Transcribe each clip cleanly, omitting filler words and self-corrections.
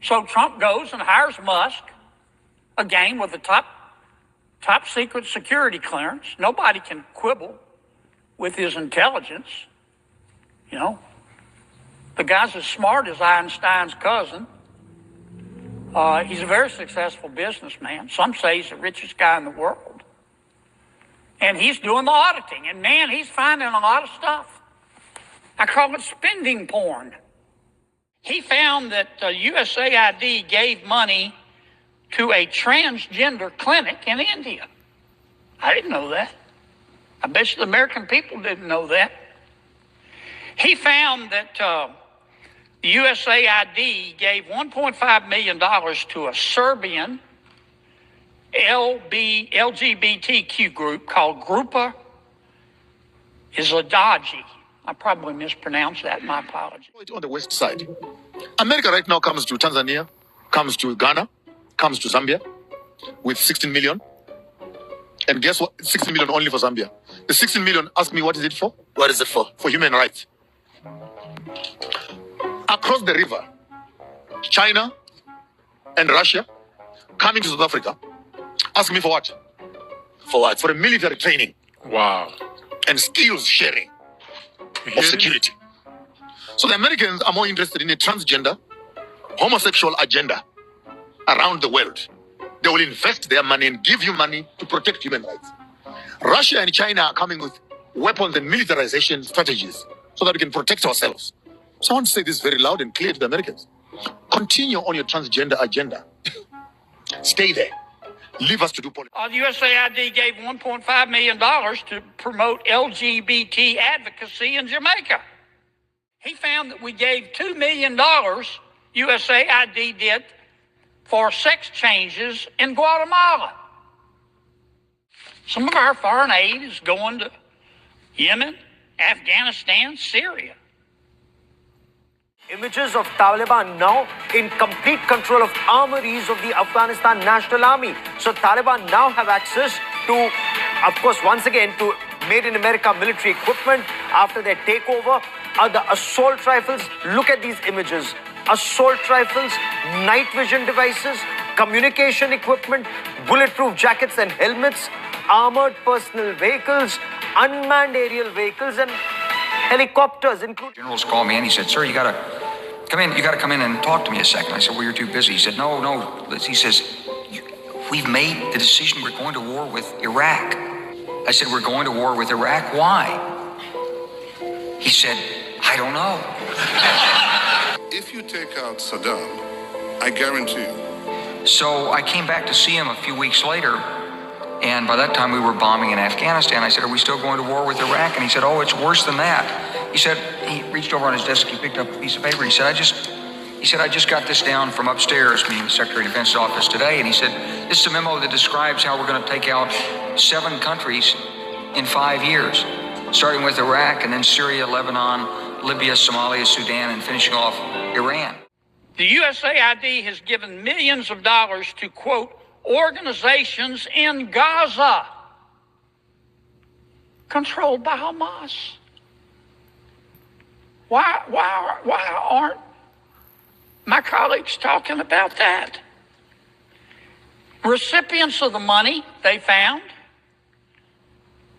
So Trump goes and hires Musk, again with the top secret security clearance. Nobody can quibble with his intelligence. You know, the guy's as smart as Einstein's cousin. He's a very successful businessman. Some say he's the richest guy in the world. And he's doing the auditing. And man, he's finding a lot of stuff. I call it spending porn. He found that USAID gave money to a transgender clinic in India. I didn't know that. I bet you the American people didn't know that. He found that the USAID gave $1.5 million to a Serbian LGBTQ group called Grupa Izladaji. I probably mispronounced that, my apologies. On the west side, America right now comes to Tanzania, comes to Ghana, comes to Zambia with 16 million. And guess what? 16 million only for Zambia. The 16 million, ask me, what is it for? What is it for? For human rights. Across the river, China and Russia coming to South Africa. Ask me for what? For what? For a military training. Wow. And skills sharing of security. So the Americans are more interested in a transgender, homosexual agenda around the world. They will invest their money and give you money to protect human rights. Russia and China are coming with weapons and militarization strategies so that we can protect ourselves. So I want to say this very loud and clear to the Americans. Continue on your transgender agenda. Stay there. Leave us to do politics. The USAID gave $1.5 million to promote LGBT advocacy in Jamaica. He found that we gave $2 million, USAID did, for sex changes in Guatemala. Some of our foreign aid is going to Yemen, Afghanistan, Syria. Images of Taliban now in complete control of armories of the Afghanistan National Army. So Taliban now have access to, of course, once again, to Made in America military equipment after their takeover. The assault rifles. Look at these images. Assault rifles, night vision devices, communication equipment, bulletproof jackets and helmets, armored personal vehicles, unmanned aerial vehicles, and helicopters, including... Generals called me in. He said, "Sir, you got to come in. You got to come in and talk to me a second." I said, "Well, you're too busy." He said, No. He says, "We've made the decision. We're going to war with Iraq." I said, "We're going to war with Iraq? Why?" He said, "I don't know." If you take out Saddam, I guarantee you. So I came back to see him a few weeks later, and by that time we were bombing in Afghanistan. I said, "Are we still going to war with Iraq?" And he said, "Oh, it's worse than that." He said, he reached over on his desk, he picked up a piece of paper. He said, I just got this down from upstairs, meaning the Secretary of Defense's office today. And he said, "This is a memo that describes how we're going to take out 7 countries in 5 years, starting with Iraq and then Syria, Lebanon, Libya, Somalia, Sudan, and finishing off Iran." The USAID has given millions of dollars to, quote, organizations in Gaza controlled by Hamas. Why aren't my colleagues talking about that? Recipients of the money they found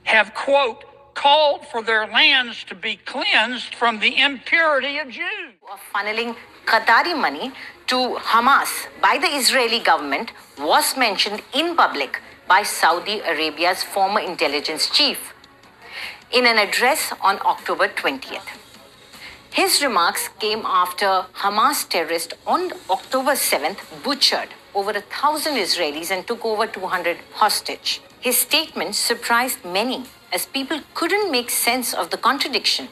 have, quote, called for their lands to be cleansed from the impurity of Jews. Of funneling Qatari money to Hamas by the Israeli government was mentioned in public by Saudi Arabia's former intelligence chief in an address on October 20th. His remarks came after Hamas terrorists on October 7th butchered over 1,000 Israelis and took over 200 hostage. His statement surprised many, as people couldn't make sense of the contradiction.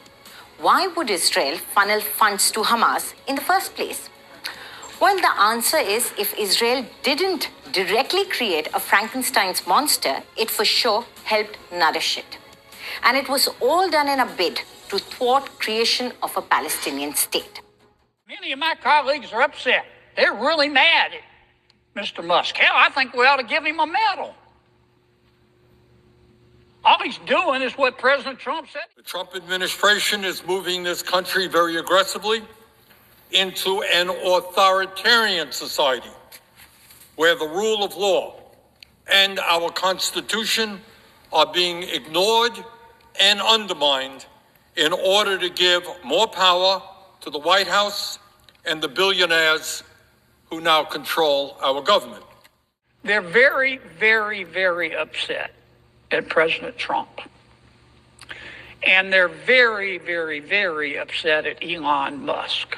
Why would Israel funnel funds to Hamas in the first place? Well, the answer is, if Israel didn't directly create a Frankenstein's monster, it for sure helped nourish it. And it was all done in a bid to thwart creation of a Palestinian state. Many of my colleagues are upset. They're really mad at Mr. Musk. Hell, I think we ought to give him a medal. All he's doing is what President Trump said. The Trump administration is moving this country very aggressively into an authoritarian society where the rule of law and our Constitution are being ignored and undermined in order to give more power to the White House and the billionaires who now control our government. They're very, very, very upset at President Trump. And they're very, very, very upset at Elon Musk.